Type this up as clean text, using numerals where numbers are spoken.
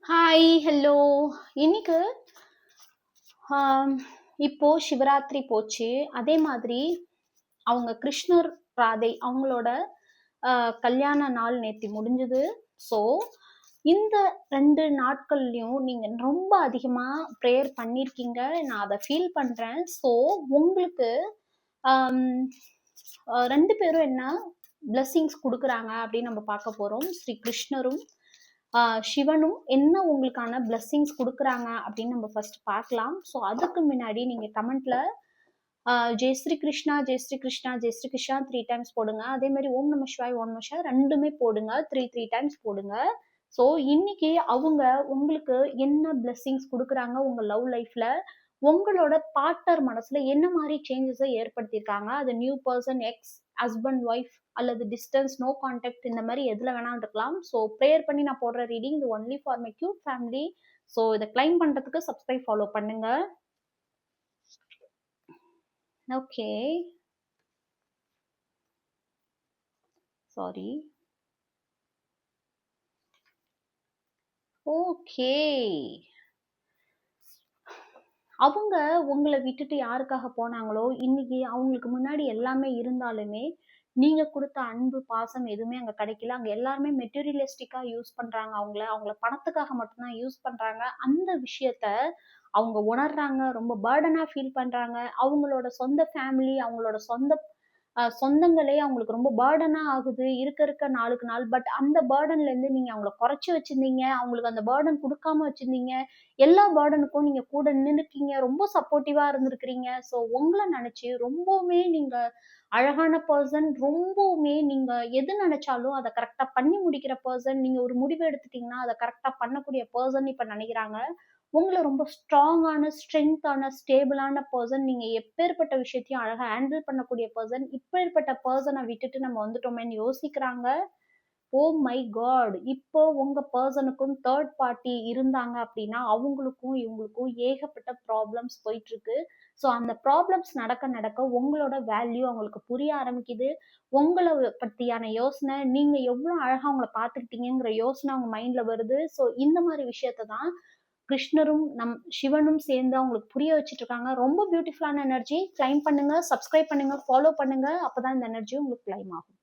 Hi, hello. இன்னைக்கு ஆம், இப்போ சிவராத்திரி போச்சு. அதே மாதிரி அவங்க கிருஷ்ணர் ராதை அவங்களோட கல்யாண நாள் நேத்தி முடிஞ்சது. ஸோ இந்த 2 நாட்கள்லையும் நீங்க ரொம்ப அதிகமா ப்ரேயர் பண்ணியிருக்கீங்க. நான் அதை ஃபீல் பண்றேன். ஸோ உங்களுக்கு ஆம், 2 பேரும் என்ன பிளெஸ்ஸிங்ஸ் கொடுக்குறாங்க அப்படின்னு நம்ம பார்க்க போறோம். ஸ்ரீ கிருஷ்ணரும் சிவனும் என்ன உங்களுக்கான பிளெஸ்ஸிங்ஸ் கொடுக்குறாங்க அப்படின்னு நம்ம ஃபர்ஸ்ட் பார்க்கலாம். ஸோ அதுக்கு முன்னாடி நீங்க கமெண்ட்ல ஜெய் ஸ்ரீ கிருஷ்ணா, ஜெய் ஸ்ரீ கிருஷ்ணா, ஜெய் ஸ்ரீ கிருஷ்ணா 3 டைம்ஸ் போடுங்க. அதே மாதிரி ஓம் நம சிவாய், ஓம் நம சிவாய் ரெண்டுமே போடுங்க. த்ரீ டைம்ஸ் போடுங்க. ஸோ இன்னைக்கு அவங்க உங்களுக்கு என்ன பிளெஸ்ஸிங்ஸ் கொடுக்குறாங்க உங்க லவ் லைஃப்ல, உங்களோட பார்ட்னர் மனசுல என்ன மாதிரி சேஞ்சஸை ஏற்படுத்தியிருக்காங்க. அது new person, X, husband, wife அல்லது டிஸ்டன்ஸ், நோ கான்டாக்ட், இந்த மாதிரி எதுல வேணாலும் இருக்கலாம். ஸோ ப்ரேயர் பண்ணி நான் போடுற ரீடிங் இது only for my cute family. So இதை கிளைம் பண்றதுக்கு சப்ஸ்கிரைப் ஃபாலோ பண்ணுங்க. Okay, sorry. ஓகே, அவங்க உங்களை விட்டுட்டு யாருக்காக போனாங்களோ, இன்னைக்கு அவங்களுக்கு முன்னாடி எல்லாமே இருந்தாலுமே நீங்க கொடுத்த அன்பு, பாசம் எதுவுமே அங்க கிடைக்கல. அங்க எல்லாருமே மெட்டீரியலிஸ்டிக்கா யூஸ் பண்றாங்க. அவங்கள பணத்துக்காக மட்டும்தான் யூஸ் பண்றாங்க. அந்த விஷயத்த அவங்க உணர்றாங்க. ரொம்ப பேர்டனா ஃபீல் பண்றாங்க. அவங்களோட சொந்த ஃபேமிலி, அவங்களோட சொந்தங்களே அவங்களுக்கு ரொம்ப பேர்டனா ஆகுது இருக்க இருக்க நாளுக்கு நாள். பட் அந்த பேர்டன்ல இருந்து நீங்க அவங்கள குறைச்சு வச்சிருந்தீங்க. அவங்களுக்கு அந்த பேர்டன் கொடுக்காம வச்சிருந்தீங்க. எல்லா பேர்டனுக்கும் நீங்க கூட நின்னுக்கீங்க. ரொம்ப சப்போர்ட்டிவா இருந்திருக்கிறீங்க. ஸோ உங்கள நினைச்சு ரொம்பவுமே நீங்க அழகான பர்சன். ரொம்பவுமே நீங்க எது நினைச்சாலும் அதை கரெக்டா பண்ணி முடிக்கிற பர்சன். நீங்க ஒரு முடிவு எடுத்துட்டீங்கன்னா அதை கரெக்டா பண்ணக்கூடிய பர்சன் இப்ப நினைக்கிறாங்க. உங்கள ரொம்ப ஸ்ட்ராங்கான, ஸ்ட்ரென்த்தான, ஸ்டேபிளான பர்சன். நீங்க எப்பேற்பட்ட விஷயத்தையும் அழகா ஹேண்டில் பண்ணக்கூடிய பர்சன். இப்பேற்பட்ட பர்சனை விட்டுட்டு நம்ம வந்துட்டோமேன்னு யோசிக்கிறாங்க. Oh my God! இப்போ உங்க பர்சனுக்கும் தேர்ட் பார்ட்டி இருந்தாங்க அப்படின்னா, அவங்களுக்கும் இவங்களுக்கும் ஏகப்பட்ட ப்ராப்ளம்ஸ் போயிட்டு இருக்கு. ஸோ அந்த ப்ராப்ளம்ஸ் நடக்க நடக்க உங்களோட வேல்யூ அவங்களுக்கு புரிய ஆரம்பிக்குது. உங்கள பத்தியான யோசனை, நீங்க எவ்வளோ அழகா அவங்கள பார்த்துக்கிட்டீங்கங்கிற யோசனை அவங்க மைண்ட்ல வருது. ஸோ இந்த மாதிரி விஷயத்த தான் கிருஷ்ணரும் சிவனும் சேர்ந்து அவங்களுக்கு புரிய வச்சுட்டு இருக்காங்க. ரொம்ப பியூட்டிஃபுல்லான எனர்ஜி. கிளைம் பண்ணுங்க, சப்ஸ்கிரைப் பண்ணுங்க, ஃபாலோ பண்ணுங்க. அப்பதான் இந்த எனர்ஜி உங்களுக்கு கிளைம் ஆகும்.